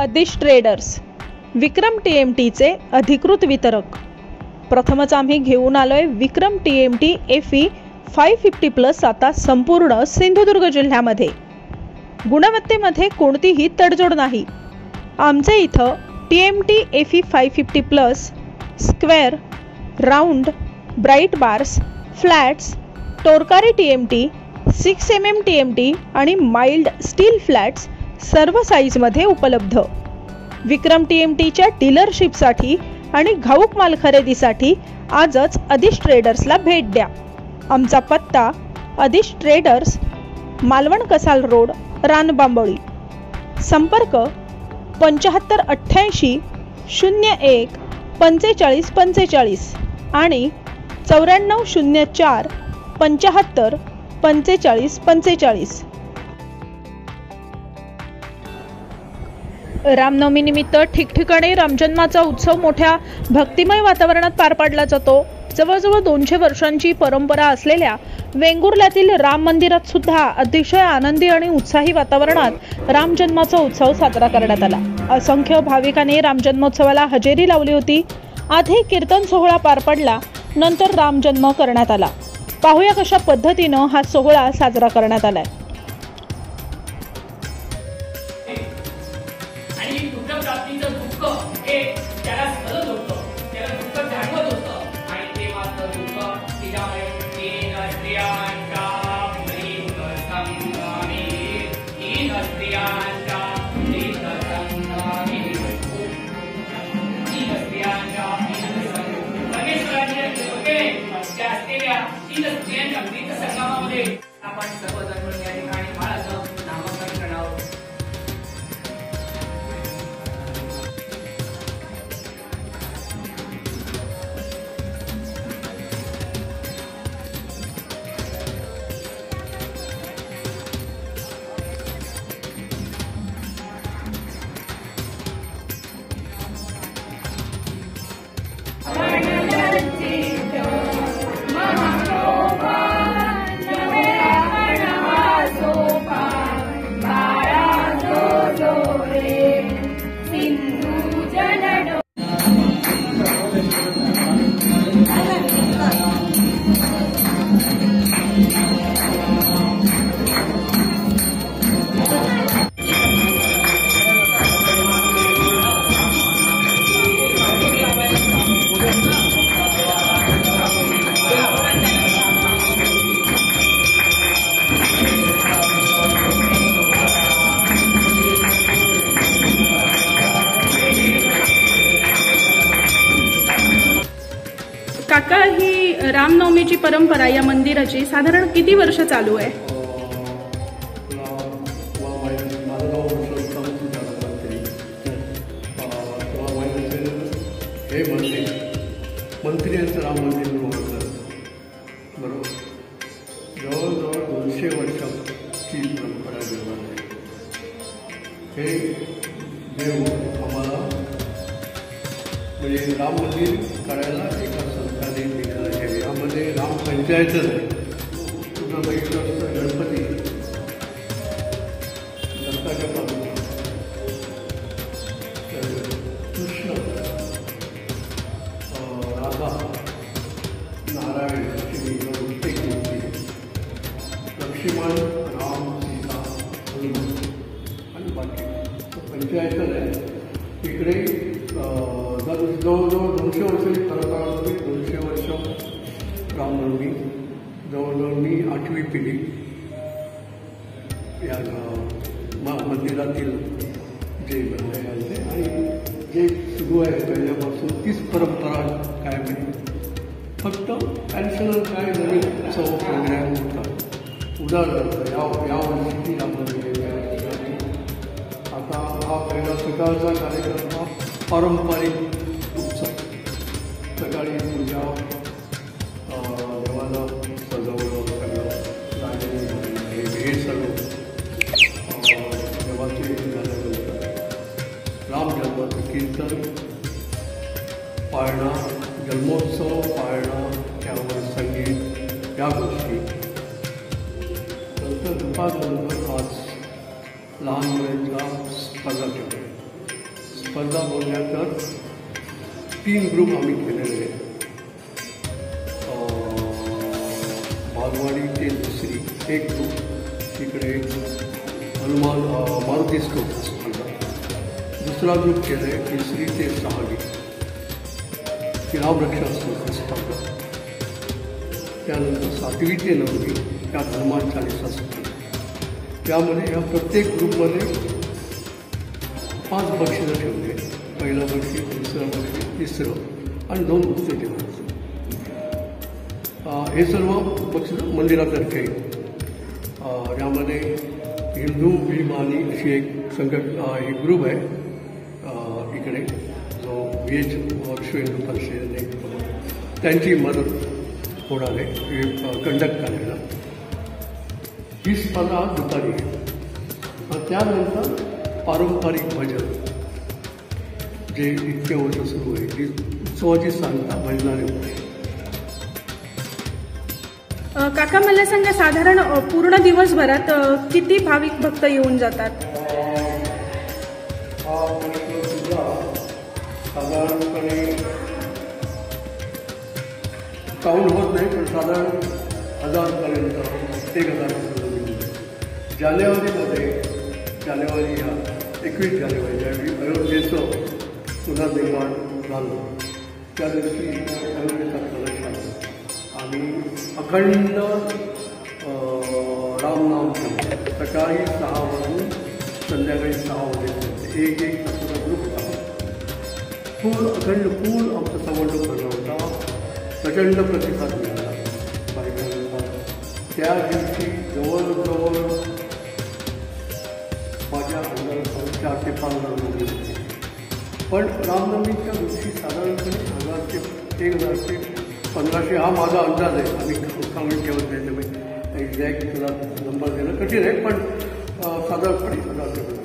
आदिश traders, विक्रम TMTचे अधिकृत वितरक। प्रथमच आम्ही घेऊन आलोय विक्रम TMT FE 550+ आता संपूर्ण सिंधुदुर्ग जिल्ह्यामध्ये। गुणवत्तेमध्ये कोणतीही तडजोड नाही। आमचे इथं TMT FE 550+ square, round, bright bars, flats, टोरकारी TMT, 6 mm TMT आणि माइल्ड स्टील फ्लॅट्स सर्व साईजमध्ये उपलब्ध। विक्रम TMTच्या डीलरशिपसाठी आणि घाऊक माल खरेदीसाठी आजच आदिश ट्रेडर्सला भेट द्या। आमचा पत्ता आदिश ट्रेडर्स, मालवण कसाल रोड, रानबांबोळी। संपर्क 7588 01 45 45 आणि 9404 75 45 45। रामनवमी निमित्त ठिकठिकाणी रामजन्माचा उत्सव मोठ्या भक्तिमय वातावरणात पार पाडला जातो। जवळजवळ 200 वर्षांची परंपरा असलेल्या वेंगुर्ल्यातील राम मंदिरात सुद्धा अतिशय आनंदी आणि उत्साही वातावरणात रामजन्माचा उत्सव साजरा करण्यात आला। असंख्य भाविकांनी रामजन्मोत्सवाला हजेरी लावली होती। आधी कीर्तन सोहळा पार पडला, नंतर रामजन्म करण्यात आला। पाहूया कशा पद्धतीनं हा सोहळा साजरा करण्यात आलाय। आपण सर्वजण मिळून या ठिकाणी बाळाचं नामकरण करणार आहोत। काका, ही रामनवमीची परंपरा या मंदिराची साधारण किती वर्ष चालू आहे? हे मंत्री यांचं राम मंदिर ओळखलं बरोबर। जवळजवळ 200 वर्षाची परंपरा निर्माण आहे। हे देव आम्हाला म्हणजे राम मंदिर करायला एका संस्थाने दिलेलं आहे। यामध्ये राम पंचायतच आहे। तुझं बघितलं असतं गणपती दत्ताच्या पासून कृष्ण, राधा, नारायण, लक्ष्मी, प्रत्येक मूर्ती, लक्ष्मण, राम, सीता, हनुमान आणि बाकी पंचायतच आहे। इकडे जवळजवळ 200 वर्षाची परंपरा होती। 200 वर्ष रामनवमी, जवळजवळ मी 8वी पिढी या मंदिरातील जे बनले आणि जे सुरू आहे पहिल्यापासून तीच परंपरा कायम आहे। फक्त ॲडिशनल काय नवीन उत्सव प्रोग्रॅम होतात। उदाहरणार्थ यावर्षी रामनवमी आता हा पहिला सकाळचा कार्यक्रम हा पारंपरिक उत्सव। सकाळी पूजा, देवाला सजवलं सगळं, हे सगळं देवाचे झाल्यानंतर रामजन्माचं कीर्तन, पाळणा, जन्मोत्सव, पाळणा, त्यावर संगीत, या गोष्टी। नंतर दुपारनंतर आज लहान मुलांच्या स्पर्धा ठेवल्या। स्पर्धा बोलल्या तर 3 ग्रुप आम्ही केलेले आहेत. बालवाडी ते दुसरी एक ग्रुप, इकडे हनुमान मारुती स्टोक स्पर्धा. दुसरा ग्रुप केला आहे तिसरी ते 6वी ती रामरक्षा स्पर्धा. त्यानंतर 7वी ते 9वी त्यात हनुमान चालीसा स्पर्धा. त्यामध्ये ह्या प्रत्येक ग्रुपमध्ये 5 बक्षिसं ठेवले. पहिलं बक्षीस, दुसरं बक्षीस, तिसरं आणि 2 पुस्तके ठेवले. हे सर्व बक्षीस मंदिरातर्फे. यामध्ये हिंदू भीमानी अशी एक एक ग्रुप आहे इकडे, जो VH विश्व हिंदू परिषदेने त्यांची मदत होणार आहे कंडक्ट करायला. ही स्पर्धा दुपारी आहे. त्यानंतर पारंपरिक भजन जे इतके वर्ष सुरू आहे, ही उत्सवाची सांगता भजनाने होते. काका मला सांगा, साधारण पूर्ण दिवसभरात किती भाविक भक्त येऊन जातात? हा प्रश्न सुद्धा साधारणपणे काउंट होत नाही, पण साधारण 1000पर्यंत 1000. जानेवारीमध्ये ह्या 21 जानेवारी ज्यावेळी अयोध्येचं पुनर्निर्माण झालं त्या दिवशी अयोध्येचा कलश आला आणि अखंड रामनाम सकाळी 6 वाजून संध्याकाळी 6 वाजेपर्यंत एक तासाचा ग्रुप होता. फूल आमचा संबंध भरला होता. प्रचंड प्रतिसाद मिळाला बायकांचा. त्या दिवशी जवळजवळ माझ्या अंदाजात 4 ते 5 हजार लोक होते. पण रामनवमीच्या दिवशी साधारणपणे 1000 ते 1500 हा माझा अंदाज आहे. आम्ही सांगून ठेवत नाही, त्यामुळे एक्झॅक्ट तुला नंबर देणं कठीण आहे, पण साधारणपणे 1000 ते 1500